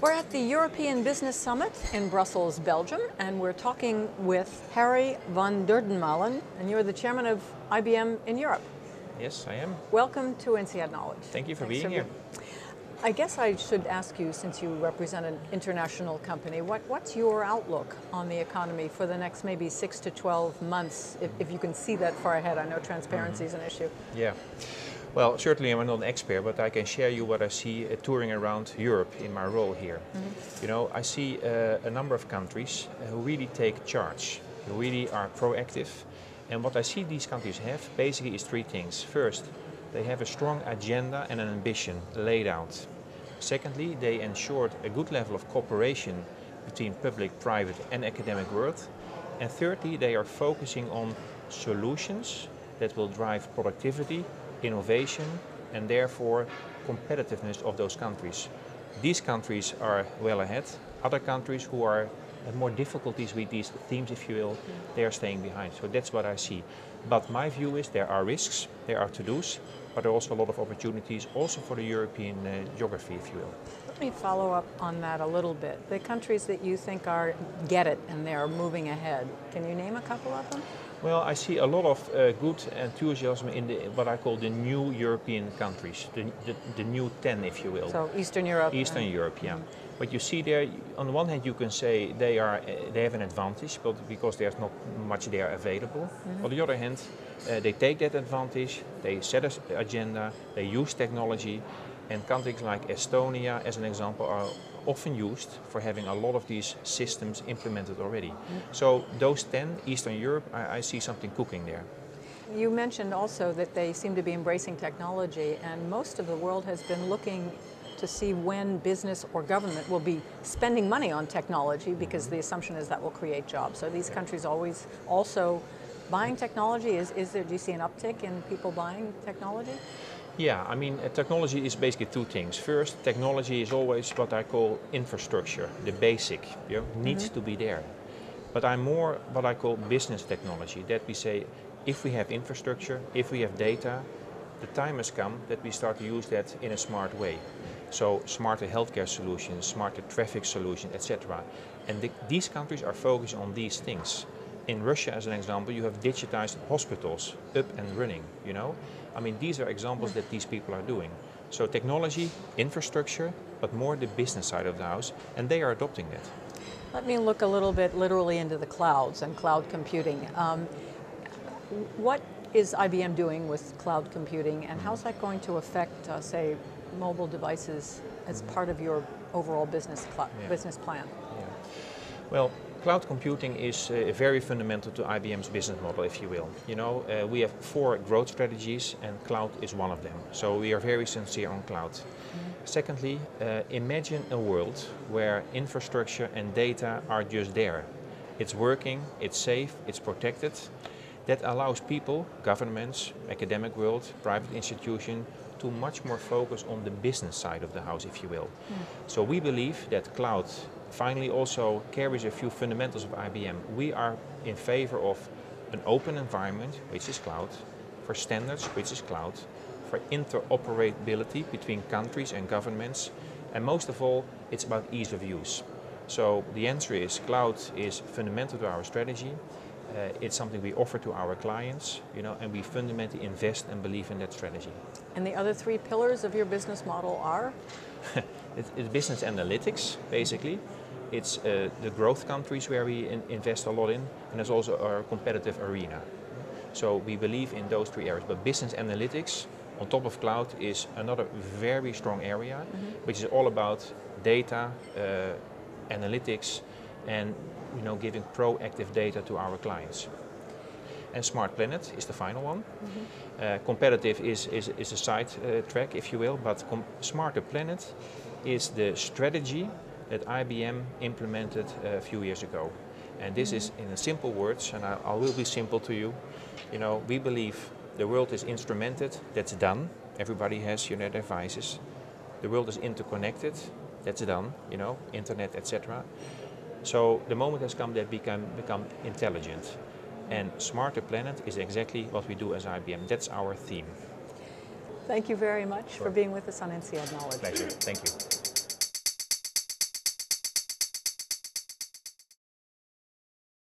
We're at the European Business Summit in Brussels, Belgium, and we're talking with Harry van Dorenmalen, and you're the chairman of IBM in Europe. Yes, I am. Welcome to INSEAD Knowledge. Thank you for being here. I guess I should ask you, since you represent an international company, what's your outlook on the economy for the next maybe 6 to 12 months, if you can see that far ahead? I know transparency is an issue. Yeah. Well, certainly I'm not an expert, but I can share you what I see touring around Europe in my role here. You know, I see a number of countries who really take charge, who really are proactive. And what I see these countries have basically is three things. First, they have a strong agenda and an ambition laid out. Secondly, they ensured a good level of cooperation between public, private and academic world. And thirdly, they are focusing on solutions that will drive productivity, innovation and therefore competitiveness of those countries. These countries are well ahead. Other countries who have more difficulties with these themes, if you will, they are staying behind. So that's what I see. But my view is there are risks, there are to-dos, but there are also a lot of opportunities also for the European geography, if you will. Let me follow up on that a little bit. The countries that you think get it and they're moving ahead, can you name a couple of them? Well, I see a lot of good enthusiasm in what I call the new European countries, the new 10, if you will. So Eastern Europe. Eastern Europe, yeah. What you see there, on the one hand, you can say they have an advantage, but because there's not much there available. On the other hand, they take that advantage, they set an agenda, they use technology, and countries like Estonia, as an example, are often used for having a lot of these systems implemented already. So those 10, Eastern Europe, I see something cooking there. You mentioned also that they seem to be embracing technology, and most of the world has been looking to see when business or government will be spending money on technology, because the assumption is that will create jobs. So these countries always also buying technology. Do you see an uptick in people buying technology? Yeah, I mean, technology is basically two things. First, technology is always what I call infrastructure, the basic, needs to be there. But I'm more what I call business technology, that we say, if we have infrastructure, if we have data, the time has come that we start to use that in a smart way. So smarter healthcare solutions, smarter traffic solutions, etc. And these countries are focused on these things. In Russia, as an example, you have digitized hospitals up and running, I mean, these are examples that these people are doing. So technology, infrastructure, but more the business side of the house, and they are adopting that. Let me look a little bit literally into the clouds and cloud computing. What is IBM doing with cloud computing, and how's that going to affect, say, mobile devices as part of your overall business plan? Yeah. Well, cloud computing is very fundamental to IBM's business model, if you will. We have 4 growth strategies and cloud is one of them. So we are very sincere on cloud. Secondly, imagine a world where infrastructure and data are just there. It's working, it's safe, it's protected. That allows people, governments, academic world, private institutions, to much more focus on the business side of the house, if you will. So we believe that cloud finally also carries a few fundamentals of IBM. We are in favor of an open environment, which is cloud, for standards, which is cloud, for interoperability between countries and governments, and most of all, it's about ease of use. So the answer is cloud is fundamental to our strategy. It's something we offer to our clients, and we fundamentally invest and believe in that strategy. And the other 3 pillars of your business model are? It's business analytics, basically. It's the growth countries where we invest a lot in, and there's also our competitive arena. So we believe in those 3 areas. But business analytics, on top of cloud, is another very strong area, which is all about data, analytics, and giving proactive data to our clients. And Smart Planet is the final one. Competitive is a side track, if you will, but Smarter Planet is the strategy that IBM implemented a few years ago. And this is, in simple words, and I will be simple to you, we believe the world is instrumented, that's done. Everybody has their devices. The world is interconnected, that's done, internet, etc. So the moment has come that we can become intelligent. And Smarter Planet is exactly what we do as IBM. That's our theme. Thank you very much for being with us on INSEAD Knowledge. Pleasure. Thank you.